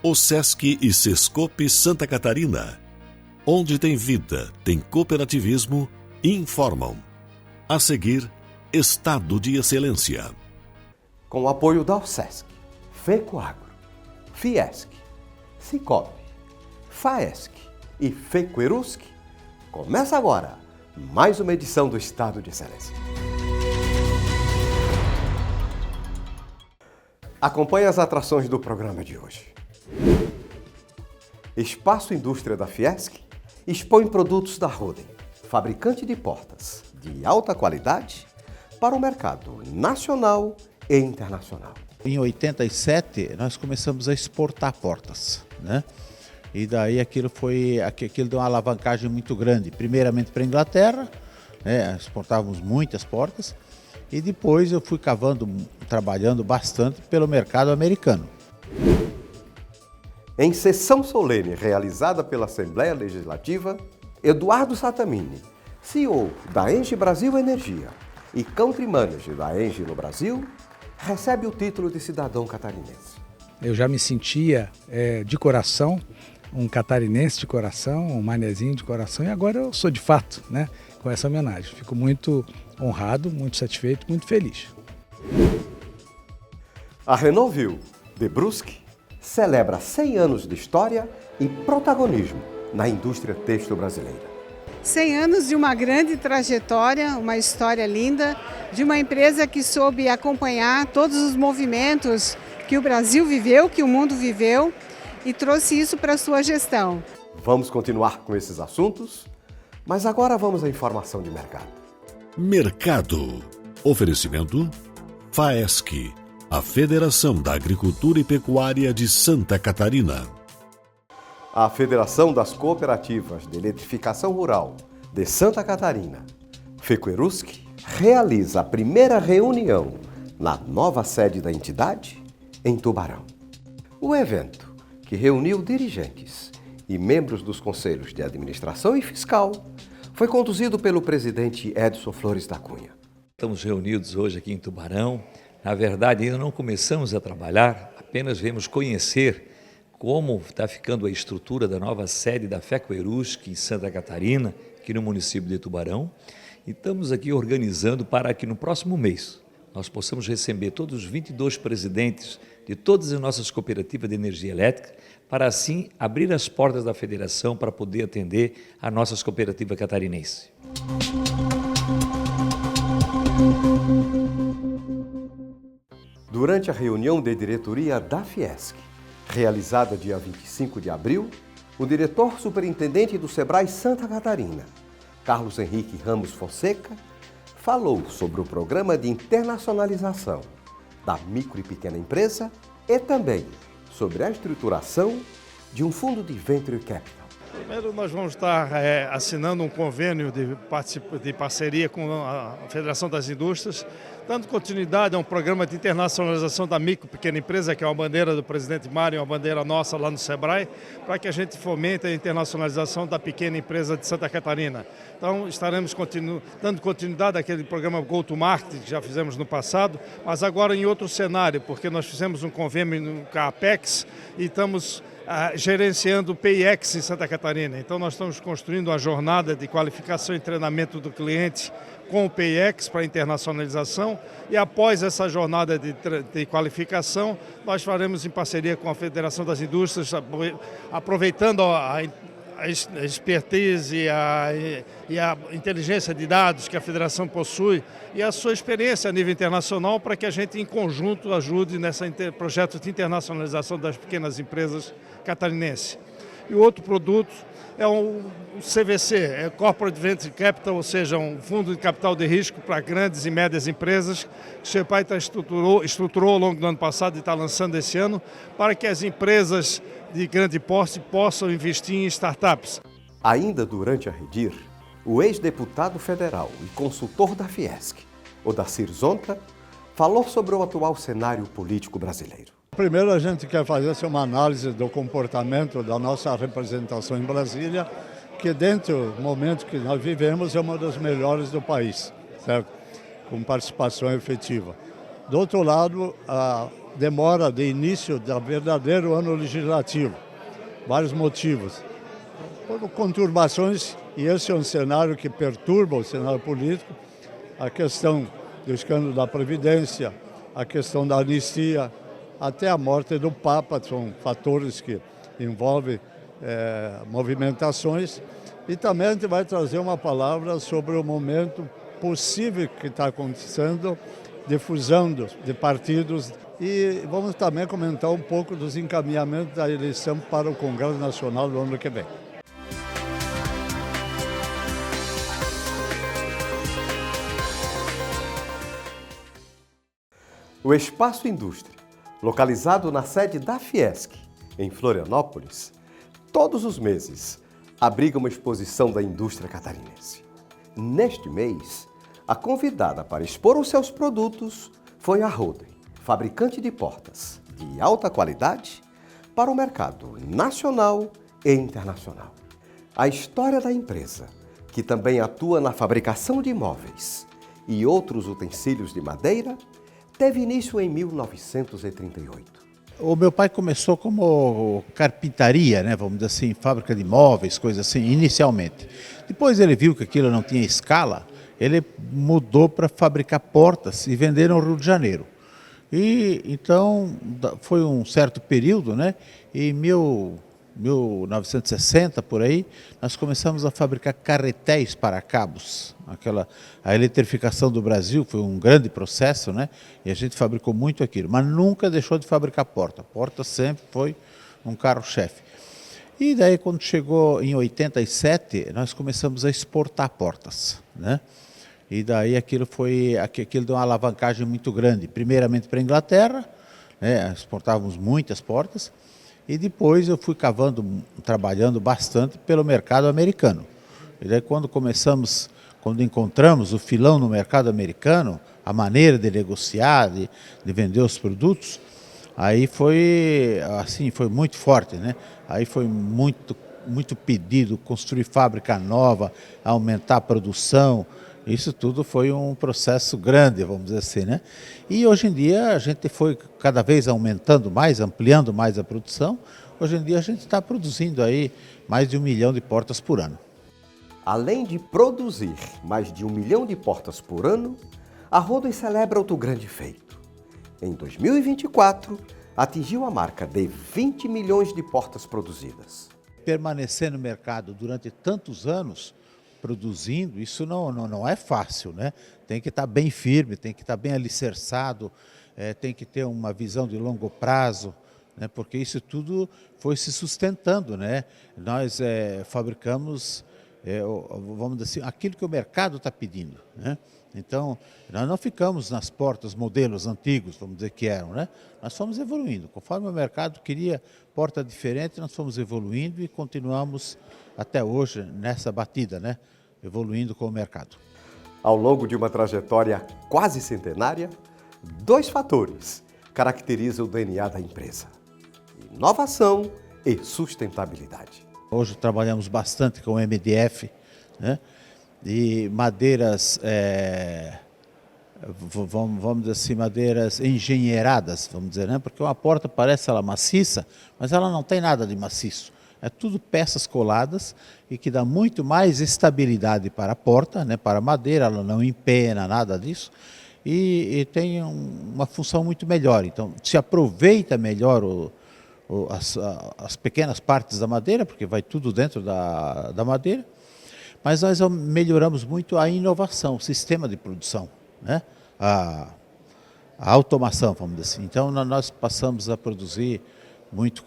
O Sesc e Sescope Santa Catarina, onde tem vida, tem cooperativismo, informam. A seguir, Estado de Excelência. Com o apoio da Sesc, FECOAGRO, Fiesc, Cicobi, Faesc e FECOERUSC, começa agora mais uma edição do Estado de Excelência. Acompanhe as atrações do programa de hoje. Espaço Indústria da Fiesc expõe produtos da Roden, fabricante de portas de alta qualidade para o mercado nacional e internacional. Em 87, nós começamos a exportar portas, né? E daí aquilo deu uma alavancagem muito grande. Primeiramente para a Inglaterra, né? Exportávamos muitas portas. E depois eu fui trabalhando bastante pelo mercado americano. Em sessão solene realizada pela Assembleia Legislativa, Eduardo Satamini, CEO da Engie Brasil Energia e Country Manager da Engie no Brasil, recebe o título de cidadão catarinense. Eu já me sentia de coração, um catarinense de coração, um manezinho de coração, e agora eu sou de fato, né, com essa homenagem. Fico muito honrado, muito satisfeito, muito feliz. A Renault de Brusque celebra 100 anos de história e protagonismo na indústria têxtil brasileira. 100 anos de uma grande trajetória, uma história linda, de uma empresa que soube acompanhar todos os movimentos que o Brasil viveu, que o mundo viveu, e trouxe isso para a sua gestão. Vamos continuar com esses assuntos, mas agora vamos à informação de mercado. Mercado. Oferecimento Faesc, a Federação da Agricultura e Pecuária de Santa Catarina. A Federação das Cooperativas de Eletrificação Rural de Santa Catarina, FECOERUSC, realiza a primeira reunião na nova sede da entidade, em Tubarão. O evento, que reuniu dirigentes e membros dos conselhos de administração e fiscal, foi conduzido pelo presidente Edson Flores da Cunha. Estamos reunidos hoje aqui em Tubarão. Na verdade, ainda não começamos a trabalhar, apenas viemos conhecer como está ficando a estrutura da nova sede da FECOERUSC em Santa Catarina, aqui no município de Tubarão. E estamos aqui organizando para que no próximo mês nós possamos receber todos os 22 presidentes de todas as nossas cooperativas de energia elétrica, para assim abrir as portas da federação para poder atender as nossas cooperativas catarinenses. Durante a reunião de diretoria da Fiesc, realizada dia 25 de abril, o diretor superintendente do Sebrae Santa Catarina, Carlos Henrique Ramos Fonseca, falou sobre o programa de internacionalização da micro e pequena empresa e também sobre a estruturação de um fundo de Venture Capital. Primeiro, nós vamos estar assinando um convênio de parceria com a Federação das Indústrias, dando continuidade a um programa de internacionalização da micro e pequena empresa, que é uma bandeira do presidente Mário, uma bandeira nossa lá no Sebrae, para que a gente fomente a internacionalização da pequena empresa de Santa Catarina. Então, estaremos dando continuidade àquele programa Go to Market, que já fizemos no passado, mas agora em outro cenário, porque nós fizemos um convênio com a Apex e estamos gerenciando o PIEX em Santa Catarina. Então nós estamos construindo uma jornada de qualificação e treinamento do cliente com o PIEX para internacionalização, e após essa jornada de qualificação nós faremos em parceria com a Federação das Indústrias, aproveitando a expertise e a inteligência de dados que a Federação possui e a sua experiência a nível internacional, para que a gente em conjunto ajude nesse projeto de internacionalização das pequenas empresas catarinenses. E o outro produto é o CVC, é Corporate Venture Capital, ou seja, um fundo de capital de risco para grandes e médias empresas, que o Sebrae estruturou ao longo do ano passado e está lançando esse ano, para que as empresas de grande porte possam investir em startups. Ainda durante a Redir, o ex-deputado federal e consultor da Fiesc, Odacir Zonta, falou sobre o atual cenário político brasileiro. Primeiro, a gente quer fazer uma análise do comportamento da nossa representação em Brasília, que dentro do momento que nós vivemos é uma das melhores do país, certo? Com participação efetiva. Do outro lado, demora de início do verdadeiro ano legislativo. Vários motivos. Por conturbações, e esse é um cenário que perturba o cenário político, a questão do escândalo da Previdência, a questão da anistia, até a morte do Papa, são fatores que envolvem movimentações. E também a gente vai trazer uma palavra sobre o momento possível que está acontecendo de fusão de partidos. E vamos também comentar um pouco dos encaminhamentos da eleição para o Congresso Nacional do ano que vem. O Espaço Indústria, localizado na sede da Fiesc, em Florianópolis, todos os meses abriga uma exposição da indústria catarinense. Neste mês, a convidada para expor os seus produtos foi a Roden, fabricante de portas de alta qualidade para o mercado nacional e internacional. A história da empresa, que também atua na fabricação de móveis e outros utensílios de madeira, teve início em 1938. O meu pai começou como carpintaria, né, vamos dizer assim, fábrica de móveis, coisa assim, inicialmente. Depois ele viu que aquilo não tinha escala, ele mudou para fabricar portas e vender no Rio de Janeiro. E então foi um certo período, né, em 1960 por aí, nós começamos a fabricar carretéis para cabos. A eletrificação do Brasil foi um grande processo, né? E a gente fabricou muito aquilo, mas nunca deixou de fabricar porta. Porta sempre foi um carro-chefe. E daí, quando chegou em 87, nós começamos a exportar portas, né? E daí aquilo deu uma alavancagem muito grande. Primeiramente para a Inglaterra, né? Exportávamos muitas portas. E depois eu fui trabalhando bastante pelo mercado americano. E daí quando encontramos o filão no mercado americano, a maneira de negociar, de vender os produtos, aí foi muito forte, né? Aí foi muito pedido, construir fábrica nova, aumentar a produção. Isso tudo foi um processo grande, vamos dizer assim, né? E hoje em dia a gente foi cada vez aumentando mais, ampliando mais a produção. Hoje em dia a gente está produzindo aí mais de 1 milhão de portas por ano. Além de produzir mais de 1 milhão de portas por ano, a Roden celebra outro grande feito. Em 2024, atingiu a marca de 20 milhões de portas produzidas. Permanecer no mercado durante tantos anos produzindo, isso não é fácil, né? Tem que estar bem firme, tem que estar bem alicerçado, tem que ter uma visão de longo prazo, né? Porque isso tudo foi se sustentando, né? Nós fabricamos, vamos dizer assim, aquilo que o mercado está pedindo, né? Então, nós não ficamos nas portas, modelos antigos, vamos dizer que eram, né? Nós fomos evoluindo. Conforme o mercado queria porta diferente, nós fomos evoluindo e continuamos até hoje nessa batida, né? Evoluindo com o mercado. Ao longo de uma trajetória quase centenária, 2 fatores caracterizam o DNA da empresa: inovação e sustentabilidade. Hoje trabalhamos bastante com MDF, né? E madeiras, vamos dizer assim, madeiras engenheiradas, vamos dizer, né? Porque uma porta parece ela maciça, mas ela não tem nada de maciço. É tudo peças coladas e que dá muito mais estabilidade para a porta, né? Para a madeira, ela não empena, nada disso. E tem uma função muito melhor. Então, se aproveita melhor as pequenas partes da madeira, porque vai tudo dentro da madeira. Mas nós melhoramos muito a inovação, o sistema de produção, né? A automação, vamos dizer assim. Então, nós passamos a produzir muito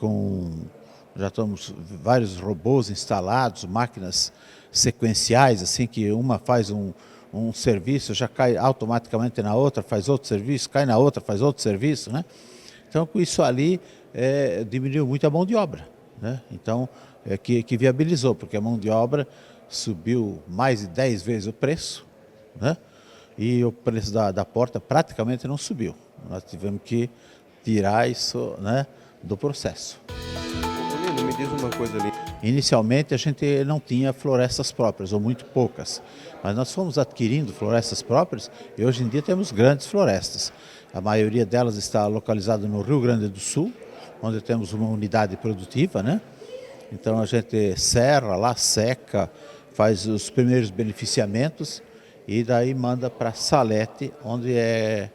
já estamos vários robôs instalados, máquinas sequenciais, assim, que uma faz um serviço, já cai automaticamente na outra, faz outro serviço, cai na outra, faz outro serviço, né? Então, com isso ali, diminuiu muito a mão de obra, né? Então, que viabilizou, porque a mão de obra subiu mais de 10 vezes o preço, né? E o preço da porta praticamente não subiu. Nós tivemos que tirar isso, né, do processo. Nino, me diz uma coisa ali. Inicialmente a gente não tinha florestas próprias, ou muito poucas, mas nós fomos adquirindo florestas próprias e hoje em dia temos grandes florestas. A maioria delas está localizada no Rio Grande do Sul, onde temos uma unidade produtiva, né? Então a gente serra lá, seca, faz os primeiros beneficiamentos e daí manda para Salete, onde é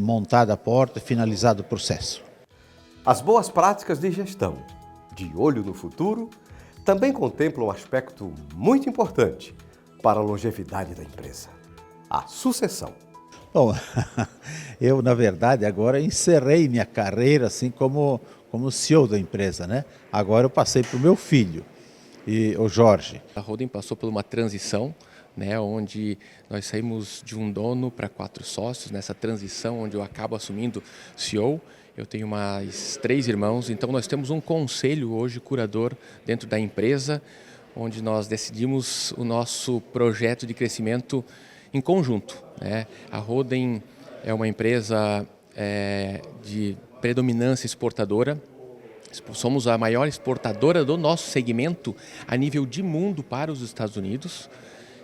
montada a porta e finalizado o processo. As boas práticas de gestão, de olho no futuro, também contemplam um aspecto muito importante para a longevidade da empresa: a sucessão. Bom, eu na verdade agora encerrei minha carreira assim como CEO da empresa, né? Agora eu passei para o meu filho, o Jorge. A Holden passou por uma transição, né, onde nós saímos de um dono para 4 sócios, nessa transição onde eu acabo assumindo CEO. Eu tenho mais 3 irmãos, então nós temos um conselho hoje curador dentro da empresa, onde nós decidimos o nosso projeto de crescimento em conjunto, né? A Holden é uma empresa de predominância exportadora. Somos a maior exportadora do nosso segmento a nível de mundo para os Estados Unidos.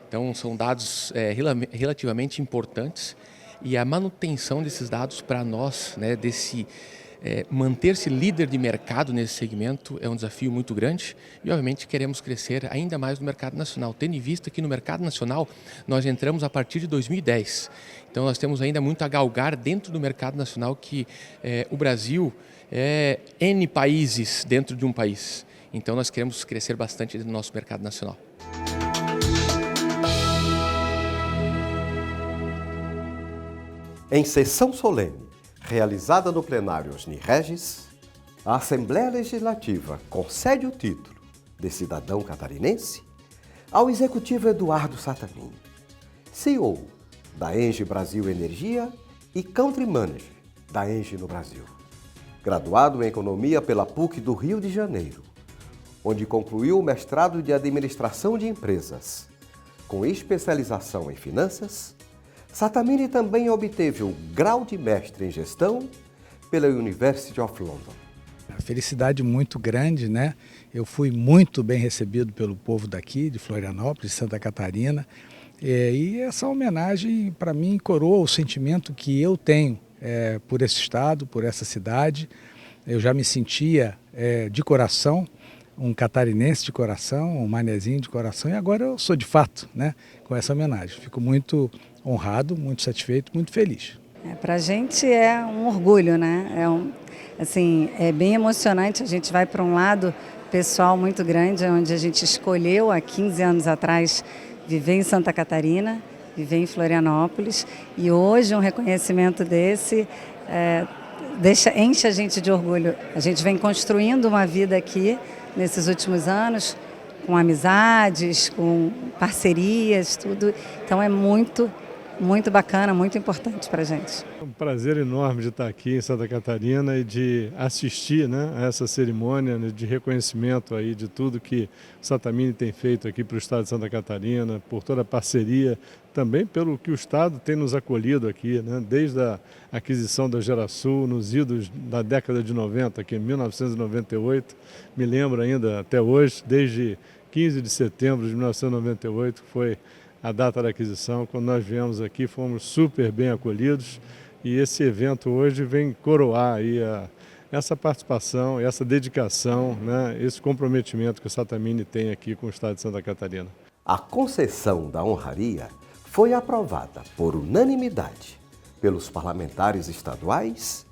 Então são dados relativamente importantes e a manutenção desses dados para nós, né, manter-se líder de mercado nesse segmento é um desafio muito grande e obviamente queremos crescer ainda mais no mercado nacional, tendo em vista que no mercado nacional nós entramos a partir de 2010. Então nós temos ainda muito a galgar dentro do mercado nacional, que o Brasil é N países dentro de um país. Então nós queremos crescer bastante no nosso mercado nacional. Em sessão solene, realizada no plenário Osni Regis, a Assembleia Legislativa concede o título de cidadão catarinense ao executivo Eduardo Sattamini, CEO da Engie Brasil Energia e Country Manager da Engie no Brasil. Graduado em Economia pela PUC do Rio de Janeiro, onde concluiu o mestrado de Administração de Empresas, com especialização em Finanças, Sattamini também obteve o grau de mestre em Gestão pela University of London. A felicidade muito grande, né? Eu fui muito bem recebido pelo povo daqui, de Florianópolis, Santa Catarina, e essa homenagem, para mim, coroa o sentimento que eu tenho por esse estado, por essa cidade. Eu já me sentia de coração um catarinense de coração, um manezinho de coração, e agora eu sou de fato, né, com essa homenagem. Fico muito honrado, muito satisfeito, muito feliz. Para a gente é um orgulho, né? É bem emocionante. A gente vai para um lado pessoal muito grande, onde a gente escolheu há 15 anos atrás viver em Santa Catarina, viver em Florianópolis, e hoje um reconhecimento desse enche a gente de orgulho. A gente vem construindo uma vida aqui nesses últimos anos, com amizades, com parcerias, tudo. Então é muito bacana, muito importante para a gente. É um prazer enorme de estar aqui em Santa Catarina e de assistir, né, a essa cerimônia, né, de reconhecimento aí de tudo que o Sattamini tem feito aqui para o estado de Santa Catarina, por toda a parceria, também pelo que o estado tem nos acolhido aqui, né, desde a aquisição da Gerasul, nos idos da década de 90, aqui em 1998, me lembro ainda até hoje, desde 15 de setembro de 1998, que foi a data da aquisição. Quando nós viemos aqui, fomos super bem acolhidos e esse evento hoje vem coroar aí essa participação, essa dedicação, né, esse comprometimento que o Sattamini tem aqui com o estado de Santa Catarina. A concessão da honraria foi aprovada por unanimidade pelos parlamentares estaduais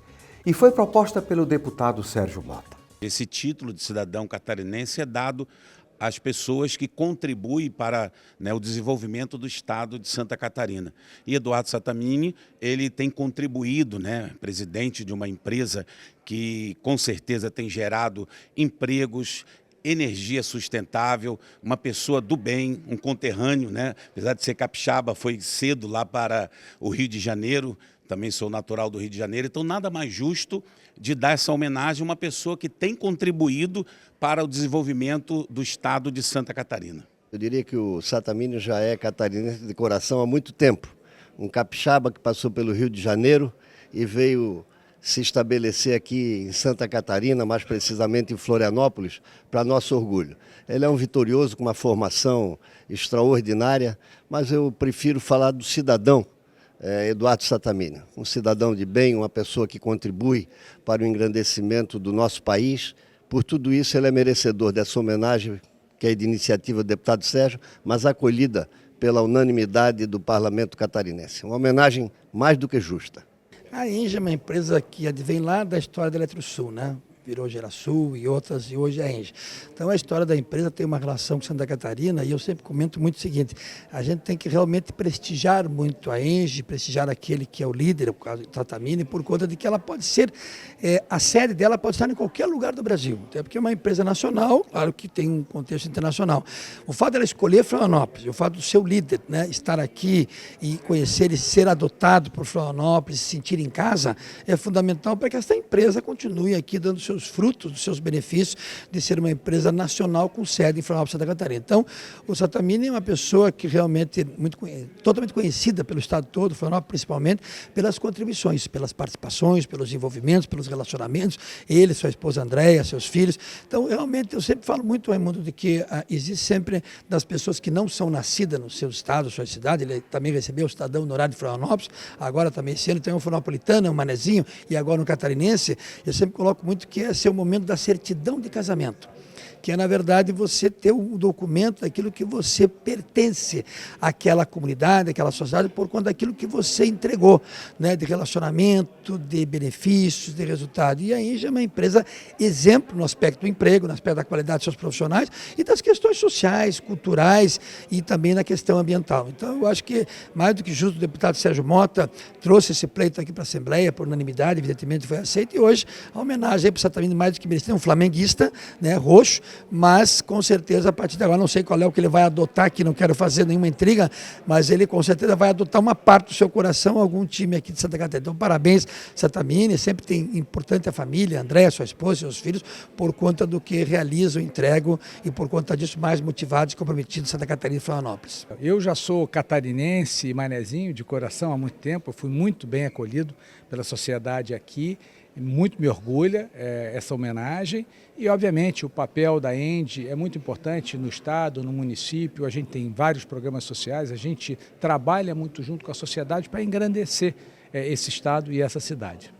e foi proposta pelo deputado Sérgio Mota. Esse título de cidadão catarinense é dado às pessoas que contribuem para, né, o desenvolvimento do estado de Santa Catarina. E Eduardo Sattamini, ele tem contribuído, né, presidente de uma empresa que com certeza tem gerado empregos, energia sustentável, uma pessoa do bem, um conterrâneo, né? Apesar de ser capixaba, foi cedo lá para o Rio de Janeiro, também sou natural do Rio de Janeiro, então nada mais justo de dar essa homenagem a uma pessoa que tem contribuído para o desenvolvimento do estado de Santa Catarina. Eu diria que o Sattamini já é catarinense de coração há muito tempo. Um capixaba que passou pelo Rio de Janeiro e veio se estabelecer aqui em Santa Catarina, mais precisamente em Florianópolis, para nosso orgulho. Ele é um vitorioso com uma formação extraordinária, mas eu prefiro falar do cidadão Eduardo Sattamini, um cidadão de bem, uma pessoa que contribui para o engrandecimento do nosso país. Por tudo isso, ele é merecedor dessa homenagem, que é de iniciativa do deputado Sérgio, mas acolhida pela unanimidade do parlamento catarinense. Uma homenagem mais do que justa. A ENGIE é uma empresa que advém lá da história da Eletrosul, né? Virou Gerasul e outras, e hoje é a ENGIE. Então a história da empresa tem uma relação com Santa Catarina, e eu sempre comento muito o seguinte: a gente tem que realmente prestigiar muito a ENGIE, prestigiar aquele que é o líder, o caso do Sattamini, por conta de que ela pode ser, a sede dela pode estar em qualquer lugar do Brasil, até porque é uma empresa nacional, claro que tem um contexto internacional. O fato dela escolher Florianópolis, o fato do seu líder, né, estar aqui e conhecer e ser adotado por Florianópolis, se sentir em casa, é fundamental para que essa empresa continue aqui dando seus frutos, dos seus benefícios de ser uma empresa nacional com sede em Florianópolis, Santa Catarina. Então, o Sattamini é uma pessoa que realmente é totalmente conhecida pelo estado todo, Florianópolis principalmente, pelas contribuições, pelas participações, pelos envolvimentos, pelos relacionamentos, ele, sua esposa Andréia, seus filhos. Então, realmente, eu sempre falo muito, Raimundo, de que existe sempre das pessoas que não são nascidas no seu estado, sua cidade. Ele também recebeu o cidadão honorário de Florianópolis, agora também esse ano tem um florianopolitano, um manezinho, e agora um catarinense. Eu sempre coloco muito que esse é o momento da certidão de casamento, que é, na verdade, você ter um documento daquilo que você pertence àquela comunidade, àquela sociedade, por conta daquilo que você entregou, né, de relacionamento, de benefícios, de resultado. E a ENGIE é uma empresa exemplo no aspecto do emprego, no aspecto da qualidade dos seus profissionais e das questões sociais, culturais e também na questão ambiental. Então, eu acho que, mais do que justo, o deputado Sérgio Mota trouxe esse pleito aqui para a Assembleia, por unanimidade, evidentemente foi aceito, e hoje a homenagem para o Sattamini, mais do que merecido, é um flamenguista, né, roxo, mas com certeza a partir de agora, não sei qual é o que ele vai adotar, que não quero fazer nenhuma intriga, mas ele com certeza vai adotar uma parte do seu coração, algum time aqui de Santa Catarina. Então parabéns, Sattamini, sempre tem importante a família, Andréia, sua esposa, seus filhos, por conta do que realizam, entregam e por conta disso mais motivados e comprometidos em Santa Catarina e Florianópolis. Eu já sou catarinense e manezinho de coração há muito tempo, eu fui muito bem acolhido pela sociedade aqui, muito me orgulha essa homenagem e, obviamente, o papel da ENGIE é muito importante no estado, no município. A gente tem vários programas sociais, a gente trabalha muito junto com a sociedade para engrandecer esse estado e essa cidade.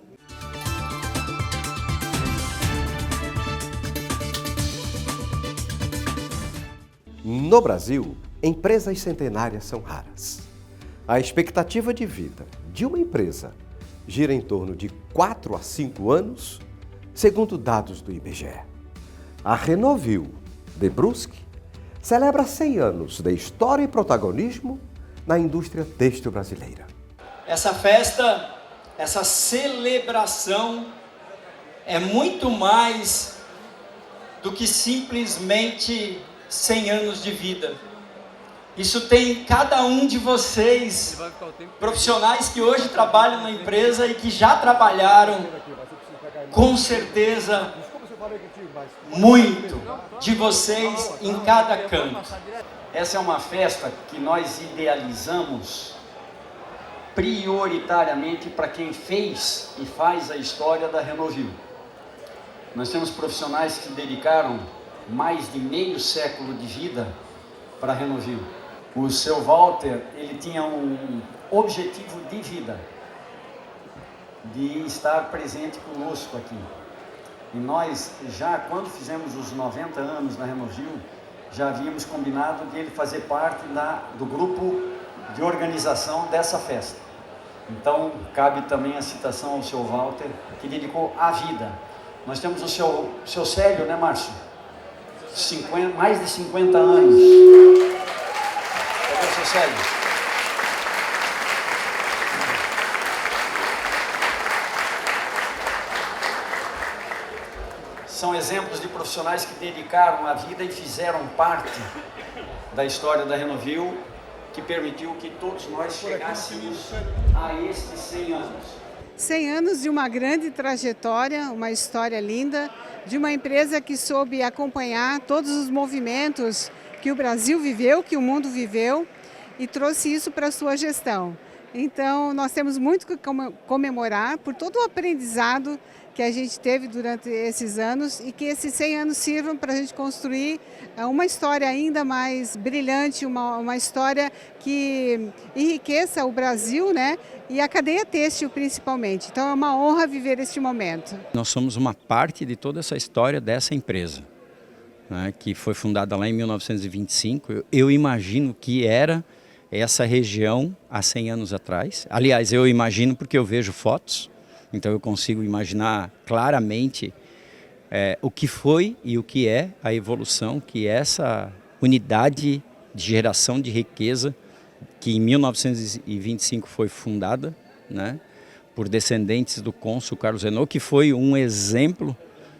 No Brasil, empresas centenárias são raras. A expectativa de vida de uma empresa gira em torno de 4 a 5 anos, segundo dados do IBGE. A Renovil, de Brusque, celebra 100 anos de história e protagonismo na indústria têxtil brasileira. Essa festa, essa celebração é muito mais do que simplesmente 100 anos de vida. Isso tem cada um de vocês, profissionais que hoje trabalham na empresa e que já trabalharam, com certeza, muito de vocês em cada canto. Essa é uma festa que nós idealizamos prioritariamente para quem fez e faz a história da Renovil. Nós temos profissionais que dedicaram mais de meio século de vida para a Renovil. O seu Walter, ele tinha um objetivo de vida, de estar presente conosco aqui. E nós já, quando fizemos os 90 anos na Renovil, já havíamos combinado de ele fazer parte do grupo de organização dessa festa. Então, cabe também a citação ao seu Walter, que dedicou a vida. Nós temos o seu Célio, né, Márcio? Mais de 50 anos. Cadê o seu Célio? São exemplos de profissionais que dedicaram a vida e fizeram parte da história da Renovil, que permitiu que todos nós chegássemos a estes 100 anos. 100 anos de uma grande trajetória, uma história linda, de uma empresa que soube acompanhar todos os movimentos que o Brasil viveu, que o mundo viveu, e trouxe isso para a sua gestão. Então, nós temos muito que comemorar por todo o aprendizado que a gente teve durante esses anos e que esses 100 anos sirvam para a gente construir uma história ainda mais brilhante, uma história que enriqueça o Brasil, né? E a cadeia têxtil principalmente. Então é uma honra viver este momento. Nós somos uma parte de toda essa história dessa empresa, né, que foi fundada lá em 1925. Eu imagino que era essa região há 100 anos atrás. Aliás, eu imagino porque eu vejo fotos. Então eu consigo imaginar claramente o que foi e o que é a evolução que essa unidade de geração de riqueza, que em 1925 foi fundada, né, por descendentes do cônsul Carlos Renault, que foi um exemplo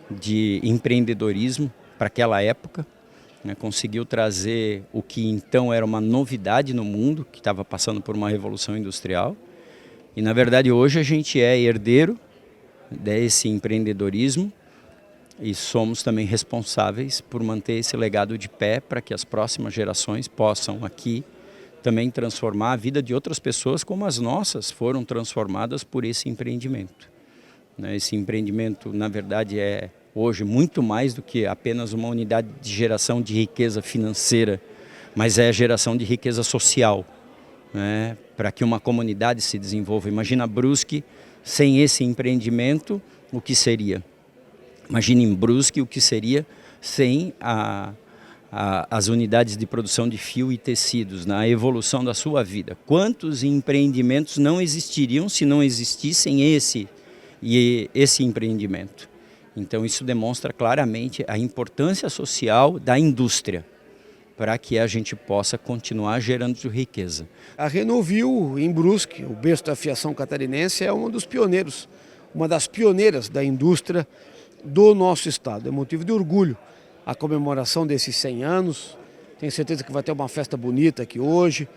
de empreendedorismo para aquela época, né, conseguiu trazer o que então era uma novidade no mundo, que estava passando por uma revolução industrial. E, na verdade, hoje a gente é herdeiro desse empreendedorismo e somos também responsáveis por manter esse legado de pé para que as próximas gerações possam aqui também transformar a vida de outras pessoas como as nossas foram transformadas por esse empreendimento. Esse empreendimento, na verdade, é hoje muito mais do que apenas uma unidade de geração de riqueza financeira, mas é a geração de riqueza social, né, para que uma comunidade se desenvolva. Imagina Brusque sem esse empreendimento, o que seria? Imagine em Brusque o que seria sem as unidades de produção de fio e tecidos, na evolução da sua vida. Quantos empreendimentos não existiriam se não existissem esse empreendimento? Então isso demonstra claramente a importância social da indústria, para que a gente possa continuar gerando riqueza. A Renovil, em Brusque, o berço da fiação catarinense, é um dos pioneiros, uma das pioneiras da indústria do nosso estado. É motivo de orgulho a comemoração desses 100 anos. Tenho certeza que vai ter uma festa bonita aqui hoje.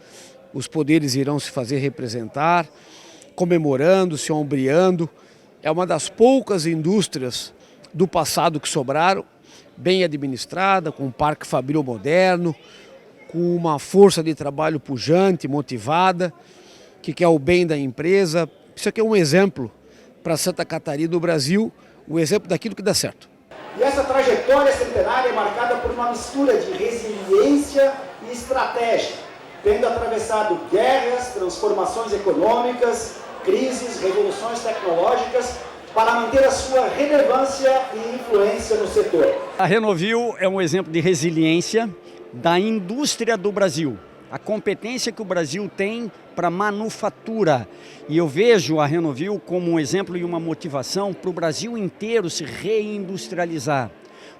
Os poderes irão se fazer representar, comemorando, se ombreando. É uma das poucas indústrias do passado que sobraram, bem administrada, com um parque fabril moderno, com uma força de trabalho pujante, motivada, que quer o bem da empresa. Isso aqui é um exemplo para Santa Catarina do Brasil, o exemplo daquilo que dá certo. E essa trajetória centenária é marcada por uma mistura de resiliência e estratégia, tendo atravessado guerras, transformações econômicas, crises, revoluções tecnológicas, para manter a sua relevância e influência no setor. A Renovil é um exemplo de resiliência da indústria do Brasil, a competência que o Brasil tem para manufatura. E eu vejo a Renovil como um exemplo e uma motivação para o Brasil inteiro se reindustrializar.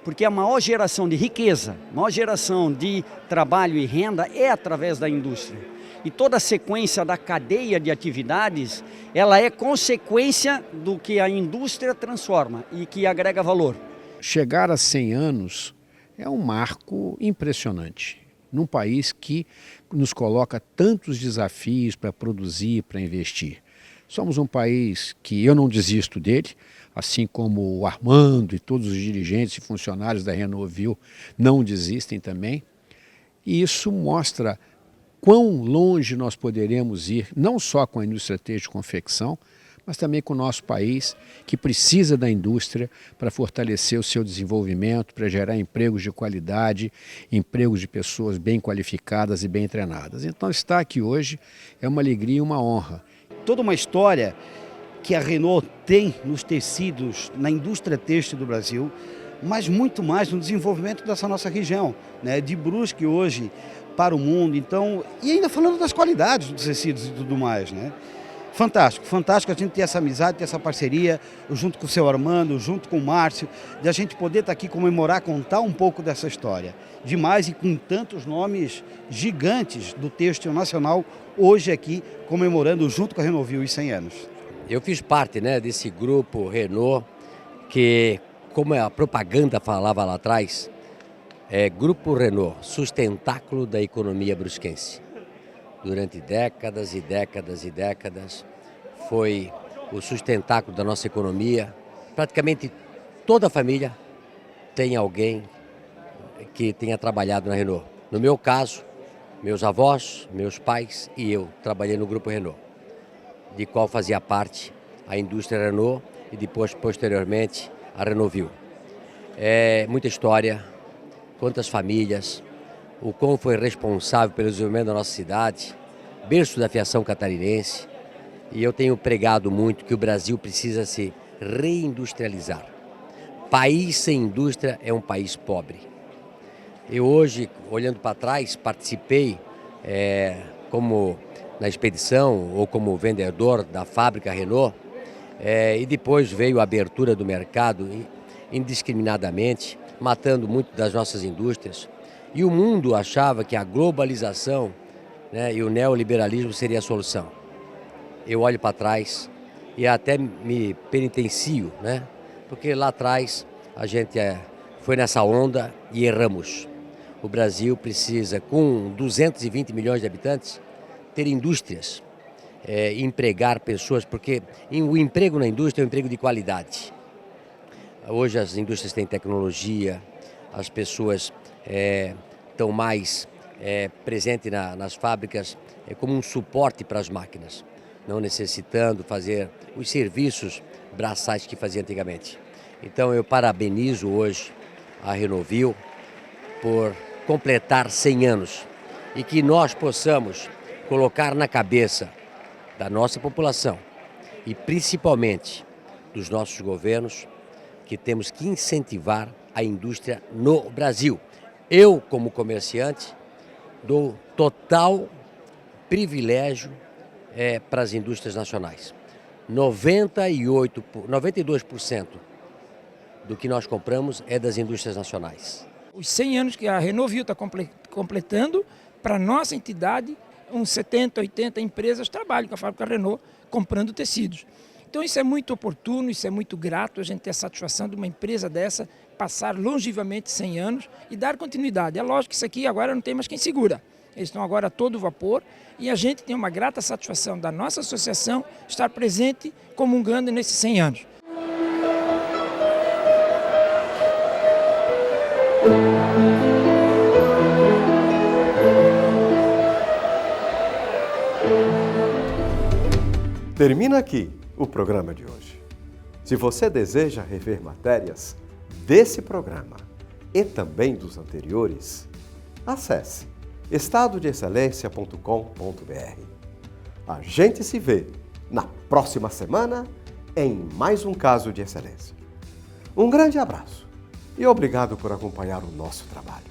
Porque a maior geração de riqueza, a maior geração de trabalho e renda é através da indústria. E toda a sequência da cadeia de atividades, ela é consequência do que a indústria transforma e que agrega valor. Chegar a 100 anos é um marco impressionante, num país que nos coloca tantos desafios para produzir, para investir. Somos um país que eu não desisto dele, assim como o Armando e todos os dirigentes e funcionários da Renovil não desistem também. E isso mostra quão longe nós poderemos ir, não só com a indústria têxtil de confecção, mas também com o nosso país, que precisa da indústria para fortalecer o seu desenvolvimento, para gerar empregos de qualidade, empregos de pessoas bem qualificadas e bem treinadas. Então, estar aqui hoje é uma alegria e uma honra. Toda uma história que a Renault tem nos tecidos, na indústria têxtil do Brasil, mas muito mais no desenvolvimento dessa nossa região, né? De Brusque hoje para o mundo, então, e ainda falando das qualidades dos tecidos e tudo mais, né? Fantástico, fantástico a gente ter essa amizade, ter essa parceria, junto com o seu Armando, junto com o Márcio, de a gente poder estar aqui comemorar, contar um pouco dessa história. Demais e com tantos nomes gigantes do têxtil nacional, hoje aqui comemorando junto com a Renovil os 100 anos. Eu fiz parte, né, desse grupo Renault, que, como a propaganda falava lá atrás, é Grupo Renault, sustentáculo da economia brusquense. Durante décadas e décadas e décadas, foi o sustentáculo da nossa economia. Praticamente toda a família tem alguém que tenha trabalhado na Renault. No meu caso, meus avós, meus pais e eu trabalhei no Grupo Renault. de qual fazia parte a indústria Renault e depois, posteriormente, a Renovil. É muita história, quantas famílias, o quão foi responsável pelo desenvolvimento da nossa cidade, berço da aviação catarinense, e eu tenho pregado muito que o Brasil precisa se reindustrializar. País sem indústria é um país pobre. Eu hoje, olhando para trás, participei como na expedição ou como vendedor da fábrica Renault, e depois veio a abertura do mercado indiscriminadamente, matando muito das nossas indústrias. E o mundo achava que a globalização, né, e o neoliberalismo seria a solução. Eu olho para trás e até me penitencio, né, porque lá atrás a gente foi nessa onda e erramos. O Brasil precisa, com 220 milhões de habitantes, ter indústrias, empregar pessoas, porque o emprego na indústria é um emprego de qualidade. Hoje as indústrias têm tecnologia, as pessoas estão mais presentes nas fábricas como um suporte para as máquinas, não necessitando fazer os serviços braçais que fazia antigamente. Então eu parabenizo hoje a Renovil por completar 100 anos e que nós possamos colocar na cabeça da nossa população e principalmente dos nossos governos que temos que incentivar a indústria no Brasil. Eu, como comerciante, dou total privilégio para as indústrias nacionais. 92% do que nós compramos é das indústrias nacionais. Os 100 anos que a Renovil está completando, para a nossa entidade, uns 70, 80 empresas trabalham com a fábrica Renault comprando tecidos. Então isso é muito oportuno, isso é muito grato, a gente ter a satisfação de uma empresa dessa passar longevamente 100 anos e dar continuidade. É lógico que isso aqui agora não tem mais quem segura. Eles estão agora a todo vapor e a gente tem uma grata satisfação da nossa associação estar presente comungando nesses 100 anos. Termina aqui o programa de hoje. Se você deseja rever matérias desse programa e também dos anteriores, acesse estadodeexcelência.com.br. A gente se vê na próxima semana em mais um caso de excelência. Um grande abraço e obrigado por acompanhar o nosso trabalho.